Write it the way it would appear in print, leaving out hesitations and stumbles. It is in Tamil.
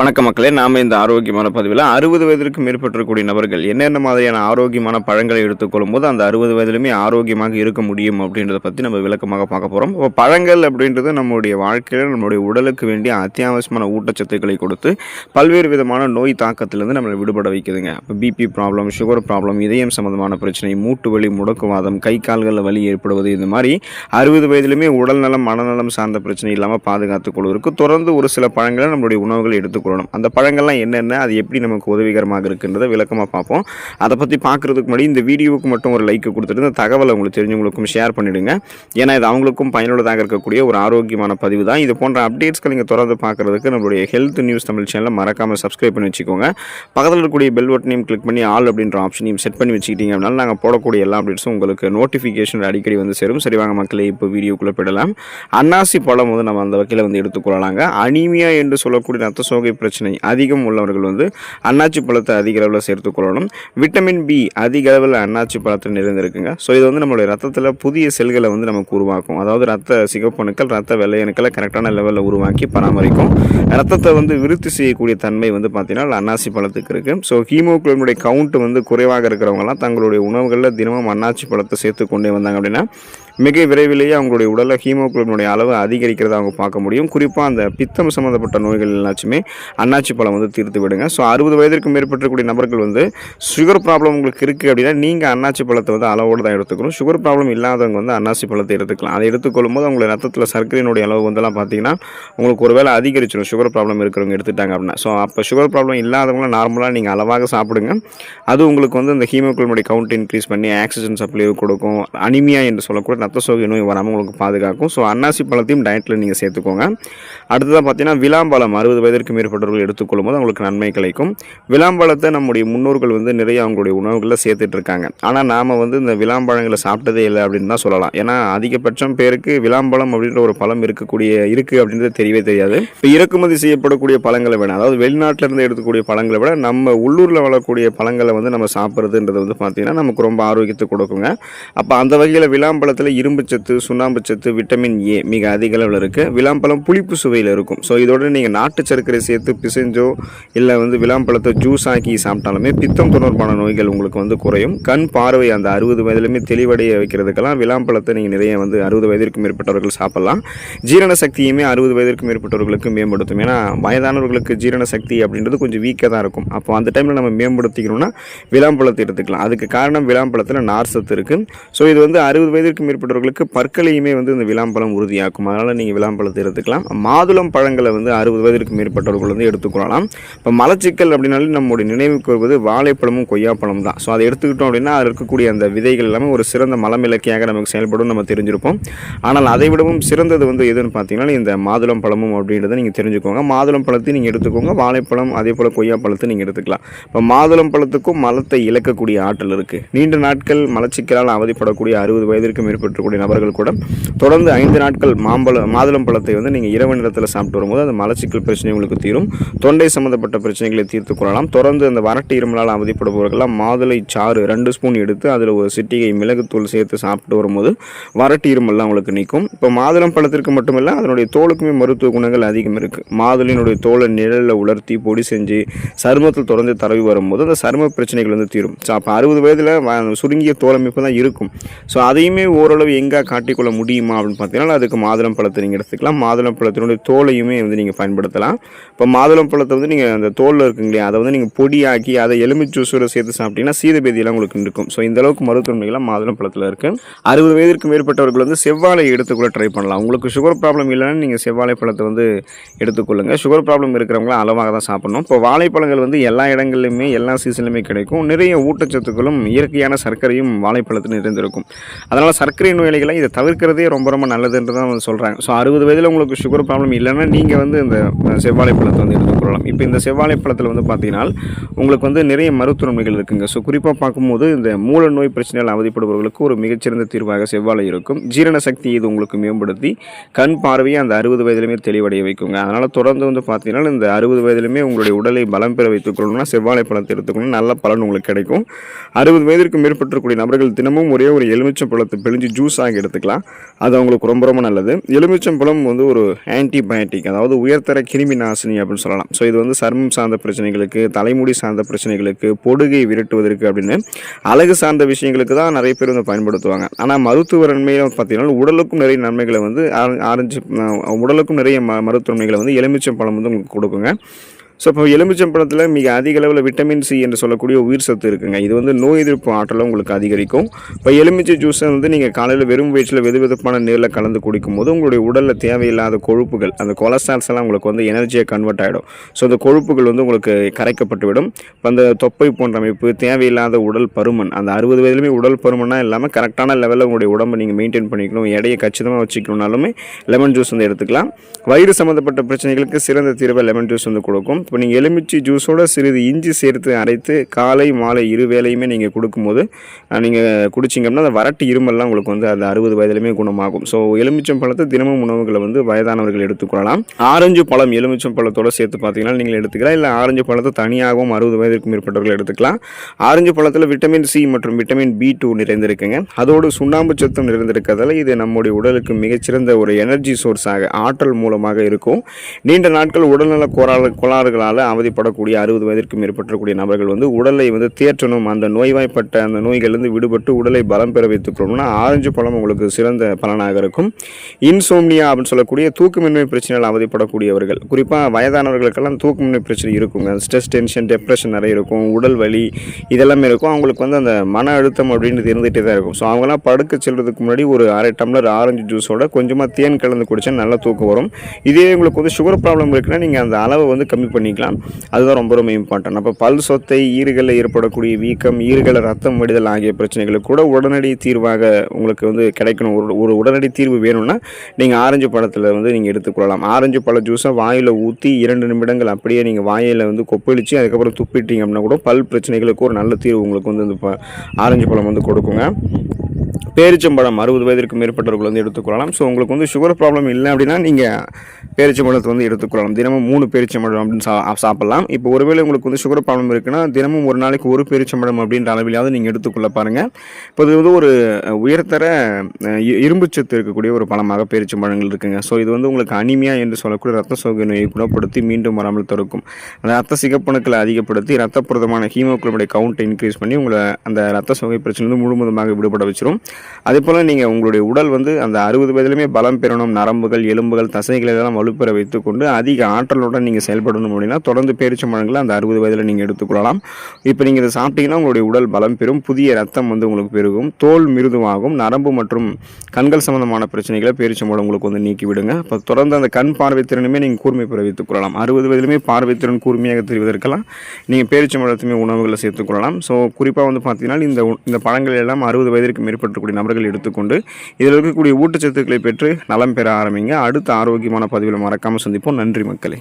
வணக்கம் மக்களே, நாம் இந்த ஆரோக்கியமான பதிவில் 60 வயதிற்கு மேற்பட்டிருக்கக்கூடிய நபர்கள் என்னென்ன மாதிரியான ஆரோக்கியமான பழங்களை எடுத்துக்கொள்ளும் போது அந்த 60 வயதிலுமே ஆரோக்கியமாக இருக்க முடியும் அப்படின்றத பற்றி நம்ம விளக்கமாக பார்க்க போகிறோம். இப்போ பழங்கள் அப்படின்றது நம்மளுடைய வாழ்க்கையில் நம்மளுடைய உடலுக்கு வேண்டிய அத்தியாவசியமான ஊட்டச்சத்துக்களை கொடுத்து பல்வேறு விதமான நோய் தாக்கத்திலிருந்து நம்மளை விடுபட வைக்குதுங்க. இப்போ பிபி ப்ராப்ளம், சுகர் ப்ராப்ளம், இதயம் சம்மந்தமான பிரச்சனை, மூட்டு வலி, முடக்குவாதம், கை கால்களில் வலி ஏற்படுவது, இந்த மாதிரி 60 வயதிலுமே உடல் நலம் மனநலம் சார்ந்த பிரச்சனை இல்லாமல் பாதுகாத்துக் கொள்வதற்கு தொடர்ந்து ஒரு சில பழங்களை நம்மளுடைய உணவுகளை எடுத்துக்கொள்ளணும். அந்த பழங்கள்லாம் என்னென்ன, அது எப்படி நமக்கு உதவிகரமாக இருக்குன்றதை விளக்கமாக பார்ப்போம். அதை பற்றி பார்க்குறதுக்கு முன்னாடி இந்த வீடியோவுக்கு மட்டும் ஒரு லைக் கொடுத்துட்டு இந்த தகவலை உங்களுக்கு தெரிஞ்சவங்களுக்கும் ஷேர் பண்ணிவிடுங்க. ஏன்னா இது அவங்களுக்கும் பயனுள்ளதாக இருக்கக்கூடிய ஒரு ஆரோக்கியமான பதிவு தான். இது போன்ற அப்டேட்ஸ்கள் நீங்கள் தொடர்ந்து பார்க்குறதுக்கு நம்மளுடைய ஹெல்த் நியூஸ் தமிழ் சேனலை மறக்காமல் சப்ஸ்கிரைப் பண்ணி வச்சுக்கோங்க. பக்கத்தில் இருக்கக்கூடிய பெல் பட்டனையும் கிளிக் பண்ணி ஆல் அப்படின்ற ஆப்ஷனையும் செட் பண்ணி வச்சுக்கிட்டீங்க அப்படின்னா நாங்கள் போடக்கூடிய எல்லா அப்டேட்ஸும் உங்களுக்கு நோட்டிஃபிகேஷன் அடிக்கடி வந்து சேரும். சரி வாங்க மக்களே, இப்போ வீடியோக்குள்ளே போயிடலாம். அன்னாசி பழம் வந்து நம்ம அந்த வகையில் வந்து எடுத்துக்கொள்ளலாங்க. அனீமியா என்று சொல்லக்கூடிய ரத்த சோகை பிரச்சனை அதிகம் உள்ளவர்கள் வந்து அன்னாச்சி பழத்தை அதிக அளவில் சேர்த்துக்கொள்ளணும். விட்டமின் பி அதிக அளவில் அன்னாச்சி பழத்தில் நிறைந்திருக்குங்க. ஸோ இது வந்து நம்மளுடைய ரத்தத்தில் புதிய செல்களை வந்து நமக்கு உருவாக்கும். அதாவது ரத்த சிகப்பணுக்கள், ரத்த வெள்ளையணுக்களை கரெக்டான லெவலில் உருவாக்கி பராமரிக்கும். ரத்தத்தை வந்து விருத்தி செய்யக்கூடிய தன்மை வந்து பார்த்தீங்கன்னா அன்னாசி பழத்துக்கு இருக்குது. ஸோ ஹீமோகுளோபினுடைய கவுண்ட் வந்து குறைவாக இருக்கிறவங்கலாம் தங்களுடைய உணவுகளில் தினமும் அன்னாச்சி பழத்தை சேர்த்து கொண்டே வந்தாங்க அப்படின்னா மிக விரைவிலேயே அவங்களுடைய உடலில் ஹீமோகுளோபினுடைய அளவு அதிகரிக்கிறத அவங்க பார்க்க முடியும். குறிப்பாக அந்த பித்தம் சம்மந்தப்பட்ட நோய்கள் எல்லாச்சுமே அன்னாச்சி பழம் வந்து தீர்த்து விடுங்க. ஸோ 60 வயதிற்கு மேற்பட்டக்கூடிய நபர்கள் வந்து சுகர் ப்ராப்ளம் உங்களுக்கு இருக்குது அப்படின்னா நீங்கள் அன்னாச்சி பழத்தை வந்து அளவோடு தான் எடுத்துக்கணும். சுகர் ப்ராப்ளம் இல்லாதவங்க வந்து அன்னாசி பழத்தை எடுத்துக்கலாம். அதை எடுத்துக்கொள்ளும் போது அவங்களுடைய ரத்தத்தில் சர்க்கரையினுடைய அளவு வந்துலாம் பார்த்தீங்கன்னா உங்களுக்கு ஒரு வேளை அதிகரிச்சிடும். சுகர் ப்ராப்ளம் இருக்கிறவங்க எடுத்துட்டாங்க அப்படின்னா. ஸோ அப்போ சுகர் ப்ராப்ளம் இல்லாதவங்கள நார்மலாக நீங்கள் அளவாக சாப்பிடுங்க. அது உங்களுக்கு வந்து இந்த ஹீமோகுளோபினுடைய கவுண்ட் இன்க்ரீஸ் பண்ணி ஆக்சிஜன் சப்ளை கொடுக்கும். அனிமியா என்று சொல்லக்கூடிய ரத்த சோகை நோய் வராமல் உங்களுக்கு பாதுகாக்கும். ஸோ அன்னாசி பழத்தையும் டயட்டில் நீங்கள் சேர்த்துக்கோங்க. அடுத்ததாக பார்த்தீங்கன்னா விளாம்பழம் 60 வயதிற்கு மேற்பட்டவர்கள் எடுத்துக்கொள்ளும் போது அவங்களுக்கு நன்மை கிடைக்கும். விளாம்பழத்தை நம்முடைய முன்னோர்கள் வந்து நிறைய அவங்களுடைய உணவுகளில் சேர்த்துட்டு இருக்காங்க. ஆனால் நாம் வந்து இந்த விளாம்பழங்களை சாப்பிட்டதே இல்லை அப்படின்னு தான் சொல்லலாம். ஏன்னா அதிகபட்சம் பேருக்கு விளாம்பழம் அப்படின்ற ஒரு பழம் இருக்குது அப்படின்றது தெரியவே தெரியாது. இப்போ இறக்குமதி செய்யப்படக்கூடிய பழங்களை விட, அதாவது வெளிநாட்டிலிருந்து எடுக்கக்கூடிய பழங்களை விட நம்ம உள்ளூரில் வளரக்கூடிய பழங்களை வந்து நம்ம சாப்பிட்றதுன்றது வந்து பார்த்திங்கன்னா நமக்கு ரொம்ப ஆரோக்கியத்தை கொடுக்குங்க. அப்போ அந்த வகையில் விளாம்பழத்தில் இரும்பு சத்து, சுண்ணாம்பு சத்து, விட்டமின் ஏ மிக அதிக அளவில் இருக்குது. விளாம்பழம் புளிப்பு சுவையில் இருக்கும். ஸோ இதோட நீங்கள் நாட்டு சர்க்கரை சேர்த்து பிசைஞ்சோ இல்லை வந்து விளாம்பழத்தை ஜூஸ் ஆக்கி சாப்பிட்டாலுமே பித்தம் தொடர்பான நோய்கள் உங்களுக்கு வந்து குறையும். கண் பார்வை அந்த 60 வயதிலுமே தெளிவடைய வைக்கிறதுக்கெல்லாம் விளாம்பழத்தை நீங்கள் நிறைய வந்து 60 வயதிற்கு மேற்பட்டவர்கள் சாப்பிடலாம். ஜீரண சக்தியுமே 60 வயதிற்கு மேற்பட்டவர்களுக்கு மேம்படுத்தும். ஏன்னா வயதானவர்களுக்கு ஜீரண சக்தி அப்படின்றது கொஞ்சம் வீக்காக தான் இருக்கும். அப்போ அந்த டைமில் நம்ம மேம்படுத்திக்கணும்னா விளாம்பழத்தை எடுத்துக்கலாம். அதுக்கு காரணம் விளாம்பழத்தில் நார் சத்து இருக்குது. ஸோ இது வந்து 60 வயதிற்கு மேற்பட்டவர்களுக்கு பற்களையுமே வந்து இந்த விளாம்பழம் உறுதியாக்கும். அதனால் நீங்கள் விளாம்பழத்தை எடுத்துக்கலாம். மாதுளம் பழங்களை வந்து 60 வயதிற்கு மேற்பட்டவர்கள் வந்து எடுத்துக்கொள்ளலாம். இப்போ மலச்சிக்கல் அப்படின்னாலே நம்முடைய நினைவுக்கு வருவது வாழைப்பழமும் கொய்யாப்பழம் தான். ஸோ அதை எடுத்துக்கிட்டோம் அப்படின்னா அதில் இருக்கக்கூடிய அந்த விதைகள் எல்லாமே ஒரு சிறந்த மலமிளக்கியாக நமக்கு செயல்படும் நம்ம தெரிஞ்சிருப்போம். ஆனால் அதை விடவும் சிறந்தது வந்து எதுன்னு பார்த்தீங்கன்னா இந்த மாதுளம் பழமும் அப்படின்றத நீங்கள் தெரிஞ்சுக்கோங்க. மாதுளம் பழத்தை நீங்கள் எடுத்துக்கோங்க. வாழைப்பழம் அதே போல் கொய்யாப்பழத்தை நீங்கள் எடுத்துக்கலாம். இப்போ மாதுளம் பழத்துக்கும் மலத்தை இழக்கக்கூடிய ஆற்றல் இருக்குது. நீண்ட நாட்கள் மலச்சிக்கலால் அவதிப்படக்கூடிய 60 வயதிற்கு மேற்பட்டக்கூடிய நபர்கள் கூட தொடர்ந்து 5 நாட்கள் மாதுளம் பழத்தை வந்து நீங்கள் இரவு நேரத்தில் சாப்பிட்டு வரும்போது அந்த மலச்சிக்கல் பிரச்சனை உங்களுக்கு தீரும். தொண்டை சம்மந்தப்பட்ட பிரச்சனைகளை தீர்த்து கொள்ளலாம். தொடர்ந்து அந்த வறட்டு இருமலால் அவதிப்படுபவர்கள்லாம் மாதுளை சாறு 2 ஸ்பூன் எடுத்து அதில் ஒரு சிட்டிகை மிளகுத்தூள் சேர்த்து சாப்பிட்டு வரும்போது வறட்டு இருமல்லாம் உங்களுக்கு நீக்கும். இப்போ மாதுளம் பழத்திற்கு மட்டுமல்ல, அதனுடைய தோலுக்குமே மருத்துவ குணங்கள் அதிகம் இருக்குது. மாதுளையினுடைய தோலை நிழலில் உலர்த்தி பொடி செஞ்சு சருமத்தில் தொடர்ந்து தடவி வரும்போது அந்த சரும பிரச்சனைகள் வந்து தீரும். ஸோ அப்போ 60 வயதில் சுருங்கிய தோலமைப்பு தான் இருக்கும். ஸோ அதையுமே ஓரளவு எங்கே காட்டிக்கொள்ள முடியுமா அப்படின்னு பார்த்தீங்கன்னா அதுக்கு மாதுளம் பழத்தை நீங்கள் எடுத்துக்கலாம். மாதுளம் பழத்தினுடைய தோலையுமே வந்து நீங்கள் பயன்படுத்தலாம். இப்போ மாதுளம் பழத்தை வந்து நீங்கள் அந்த தோலில் இருக்குங்க இல்லையா, அதை வந்து நீங்கள் பொடியாக்கி அதை எலுமிச்சை ஜூஸோட சேர்த்து சாப்பிட்டீங்கன்னா சீதபேதியெல்லாம் உங்களுக்கு இருக்கும். ஸோ இந்த அளவுக்கு மருத்துவமனைகள்லாம் மாதுளம் பழத்தில் இருக்குது. 60 வயதிற்கு மேற்பட்டவர்கள் வந்து செவ்வாழை எடுத்துக்கொள்ள ட்ரை பண்ணலாம். உங்களுக்கு சுகர் ப்ராப்ளம் இல்லைன்னா நீங்கள் செவ்வாழை பழத்தை வந்து எடுத்துக்கொள்ளுங்கள். சுகர் ப்ராப்ளம் இருக்கிறவங்களாம் அளவாக தான் சாப்பிடணும். இப்போ வாழைப்பழங்கள் வந்து எல்லா இடங்கள்லையுமே எல்லா சீசன்லையுமே கிடைக்கும். நிறைய ஊட்டச்சத்துக்களும் இயற்கையான சர்க்கரையும் வாழைப்பழத்தில் நிறைந்திருக்கும். அதனால் சர்க்கரை நோயாளிகளை இதை தவிர்க்கிறதே ரொம்ப ரொம்ப நல்லதுன்றது தான் வந்து சொல்கிறாங்க. ஸோ 60 வயதில் உங்களுக்கு சுகர் ப்ராப்ளம் இல்லைன்னா நீங்கள் வந்து இந்த செவ்வாழை பழத்தை வந்து எடுத்துக்கொள்ளலாம். இப்போ இந்த செவ்வாழை பழத்தில் வந்து பார்த்தீங்கன்னா உங்களுக்கு வந்து நிறைய மருத்துவ நன்மைகள் இருக்குங்க. ஸோ குறிப்பாக பார்க்கும்போது இந்த மூல நோய் பிரச்சனையால் அவதிப்படுபவர்களுக்கு ஒரு மிகச்சிறந்த தீர்வாக செவ்வாழை இருக்கும். ஜீரண சக்தி இது உங்களுக்கு மேம்படுத்தி கண் பார்வையை அந்த 60 வயதிலுமே தெளிவடைய வைக்குங்க. அதனால் தொடர்ந்து வந்து பார்த்தீங்கன்னா இந்த 60 வயதிலுமே உங்களுடைய உடலை பலம் பெற வைத்துக் கொள்ளணும்னா செவ்வாழை பழத்தை எடுத்துக்கணும். நல்ல பலன் உங்களுக்கு கிடைக்கும். 60 வயதிற்கு மேற்பட்டிருக்கக்கூடிய நபர்கள் தினமும் ஒரே ஒரு எலுமிச்சை பழத்தை பிழிஞ்சு ஜூஸாக எடுத்துக்கலாம். அது அவங்களுக்கு ரொம்ப ரொம்ப நல்லது. எலுமிச்சம்பழம் வந்து ஒரு ஆன்டிபயோட்டிக், அதாவது உயர்தர கிருமி நாசினி அப்படின்னு சொல்லலாம். ஸோ இது வந்து சருமம் சார்ந்த பிரச்சனைகளுக்கு, தலைமுடி சார்ந்த பிரச்சனைகளுக்கு, பொடுகை விரட்டுவதற்கு அப்படின்னு அழகு சார்ந்த விஷயங்களுக்கு தான் நிறைய பேர் வந்து பயன்படுத்துவாங்க. ஆனால் மருத்துவ நன்மையில் பார்த்தீங்கன்னா உடலுக்கும் நிறைய நன்மைகளை வந்து ஆரஞ்சு உடலுக்கும் நிறைய மருத்துவ நன்மைகளை வந்து எலுமிச்சம்பழம் வந்து உங்களுக்கு கொடுக்குங்க. ஸோ இப்போ எலுமிச்சம்பழத்தில் மிக அதிக அளவில் விட்டமின் சி என்று சொல்லக்கூடிய உயிர் சத்து இருக்குங்க. இது வந்து நோய் எதிர்ப்பு ஆற்றலை உங்களுக்கு அதிகரிக்கும். இப்போ எலுமிச்சை ஜூஸை வந்து நீங்கள் காலையில் வெறும் வயிற்றில் வெதுவெதுப்பான நீரில் கலந்து குடிக்கும்போது உங்களுடைய உடலில் தேவையில்லாத கொழுப்புகள், அந்த கொலஸ்ட்ரால்ஸ் எல்லாம் உங்களுக்கு வந்து எனர்ஜியாக கன்வெர்ட் ஆகிடும். ஸோ அந்த கொழுப்புகள் வந்து உங்களுக்கு கரைக்கப்பட்டு விடும். இப்போ அந்த தொப்பை போன்ற அமைப்பு, தேவையில்லாத உடல் பருமன், அந்த 60 வயதிலுமே உடல் பருமனாக இல்லாமல் கரெக்டான லெவலில் உங்களுடைய உடம்பை நீங்கள் மெயின்டைன் பண்ணிக்கணும், எடையை கச்சிதமாக வச்சுக்கணும்னாலுமே லெமன் ஜூஸ் வந்து எடுத்துக்கலாம். வயிறு சம்மந்தப்பட்ட பிரச்சனைகளுக்கு சிறந்த தீர்வை லெமன் ஜூஸ் வந்து கொடுக்கும். இப்போ நீங்கள் எலுமிச்சை ஜூஸோட சிறிது இஞ்சி சேர்த்து அரைத்து காலை மாலை இரு வேளையுமே நீங்கள் கொடுக்கும்போது நீங்கள் குடிச்சிங்கன்னா அந்த வறட்டு இருமல்லாம் உங்களுக்கு வந்து அது 60 வயதிலுமே குணமாகும். ஸோ எலுமிச்சம் பழத்தை தினமும் உணவுகளை வந்து வயதானவர்கள் எடுத்துக்கொள்ளலாம். ஆரஞ்சு பழம் எலுமிச்சம் பழத்தோடு சேர்த்து பார்த்தீங்கன்னா நீங்கள் எடுத்துக்கலாம். இல்லை ஆரஞ்சு பழத்தை தனியாகவும் 60 வயதிற்கும் மேற்பட்டவர்கள் எடுத்துக்கலாம். ஆரஞ்சு பழத்தில் விட்டமின் சி மற்றும் விட்டமின் B2 நிறைந்திருக்குங்க. அதோடு சுண்ணாம்பு சத்தும் நிறைந்திருக்கிறதால இது நம்முடைய உடலுக்கு மிகச்சிறந்த ஒரு எனர்ஜி சோர்ஸாக, ஆற்றல் மூலமாக இருக்கும். நீண்ட நாட்கள் உடல்நல கோளாறுகளால் அவதிப்படக்கூடிய 60 வயதிற்கு மேற்பட்டக்கூடிய நபர்கள் வந்து உடலை வந்து தேற்றணும், அந்த நோய்வாய்ப்பட்ட அந்த நோய்களிலிருந்து விடுபட்டு உடலை பலம் பெற வைத்துக்கணும்னா ஆரஞ்சு பழம் உங்களுக்கு சிறந்த பலனாக இருக்கும். இன்சோம்னியா அப்படின்னு சொல்லக்கூடிய தூக்கமின்மை பிரச்சனைகள் அவதிப்படக்கூடியவர்கள், குறிப்பாக வயதானவர்களுக்கெல்லாம் தூக்கமின்மை பிரச்சனை இருக்குங்க. ஸ்ட்ரெஸ், டென்ஷன், டிப்ரெஷன் நிறைய இருக்கும், உடல் வலி இதெல்லாமே இருக்கும். அவங்களுக்கு வந்து அந்த மன அழுத்தம் அப்படின்றது இருந்துகிட்டே தான் இருக்கும். ஸோ அவங்களாம் படுக்க செல்றதுக்கு முன்னாடி ஒரு அரை டம்ளர் ஆரஞ்சு ஜூஸோட கொஞ்சமாக தேன் கலந்து குடித்தா நல்லா தூக்கம் வரும். இதே உங்களுக்கு வந்து சுகர் ப்ராப்ளம் இருக்குன்னா நீங்கள் அந்த அளவை வந்து கம்மி பண்ணிக்கலாம். அதுதான் ரொம்ப ரொம்ப இம்பார்ட்டன்ட். அப்போ பல் சொத்தை, ஈறுகளில் ஏற்படக்கூடிய வீக்கம், ஈறுகளை ரத்தம் வடிதல் ஆகிய பிரச்சனைகளுக்கு கூட உடனடி தீர்வாக உங்களுக்கு வந்து கிடைக்கணும். ஒரு உடனடி தீர்வு வேணும்னா நீங்கள் ஆரஞ்சு பழத்தில் வந்து நீங்கள் எடுத்துக்கொள்ளலாம். ஆரஞ்சு பழ ஜூஸை வாயில் ஊற்றி 2 நிமிடங்கள் அப்படியே நீங்கள் வாயில் வந்து கொப்பளித்து அதுக்கப்புறம் துப்பிட்டீங்க அப்படின்னா கூட பல் பிரச்சனைகளுக்கு ஒரு நல்ல தீர்வு உங்களுக்கு வந்து இந்த ஆரஞ்சு பழம் வந்து கொடுக்குங்க. பேரிச்சம்பழம் 60 வயதிற்கு மேற்பட்டவர்கள் வந்து எடுத்துக்கொள்ளலாம். ஸோ உங்களுக்கு வந்து சுகர் ப்ராப்ளம் இல்லை அப்படின்னா நீங்கள் பேரிச்சம்பழத்தை வந்து எடுத்துக்கொள்ளலாம். தினமும் 3 பேரிச்சம்பழம் அப்படின்னு சாப்பிட்லாம். இப்போ ஒருவேளை உங்களுக்கு வந்து சுகர் ப்ராப்ளம் இருக்குன்னா தினமும் ஒரு நாளைக்கு 1 பேரிச்சம்பழம் அப்படின்ற அளவிலாவது நீங்கள் எடுத்துக்கொள்ள பாருங்கள். இப்போ இது வந்து ஒரு உயர்தர இரும்புச்சத்து இருக்கக்கூடிய ஒரு பழமாக பேரிச்சம்பழங்கள் இருக்குங்க. ஸோ இது வந்து உங்களுக்கு அனிமியா என்று சொல்லக்கூடிய ரத்த சோகை நோயை குணப்படுத்தி மீண்டும் வராமல் தடுக்கும். அந்த ரத்த சிகப்பணுக்களை அதிகப்படுத்தி ரத்தப்புரதமான ஹீமோகுளோபினுடைய கவுண்ட்டை இன்க்ரீஸ் பண்ணி உங்களை அந்த ரத்த சோகை பிரச்சனை முழுவதுமாக விடுபட வச்சிரும். அதே போல் நீங்கள் உங்களுடைய உடல் வந்து அந்த 60 வயதிலுமே பலம் பெறணும், நரம்புகள், எலும்புகள், தசைகள் எல்லாம் வலுப்பெற வைத்துக்கொண்டு அதிக ஆற்றலுடன் நீங்கள் செயல்படணும் அப்படின்னா தொடர்ந்து பேரிச்சம்பழங்களை அந்த 60 வயதில் நீங்கள் எடுத்துக்கொள்ளலாம். இப்போ நீங்கள் இதை சாப்பிட்டீங்கன்னா உங்களுடைய உடல் பலம் பெறும், புதிய ரத்தம் வந்து உங்களுக்கு பெருகும், தோல் மிருதுவாகும், நரம்பு மற்றும் கண்கள் சம்பந்தமான பிரச்சனைகளை பேரிச்சம்பழம் உங்களுக்கு வந்து நீக்கி விடுங்க. இப்போ தொடர்ந்து அந்த கண் பார்வை திறனுமே நீங்கள் கூர்மை பெற வைத்துக் கொள்ளலாம். 60 வயதிலுமே பார்வை திறன் கூர்மையாக தெரிவதற்கெல்லாம் நீங்கள் பேரிச்சம்பழத்துமே உணவுகளை சேர்த்துக்கொள்ளலாம். ஸோ குறிப்பாக வந்து பார்த்தீங்கன்னா இந்த பழங்கள் எல்லாம் 60 வயதிற்கு மேற்பட்டக்கூடிய நபர்கள் எடுத்துக்கொண்டு இதில் இருக்கக்கூடிய ஊட்டச்சத்துக்களை பெற்று நலம் பெற ஆரம்பிங்க. அடுத்த ஆரோக்கியமான பதிவில் மறக்காமல் சந்திப்போம். நன்றி மக்களே.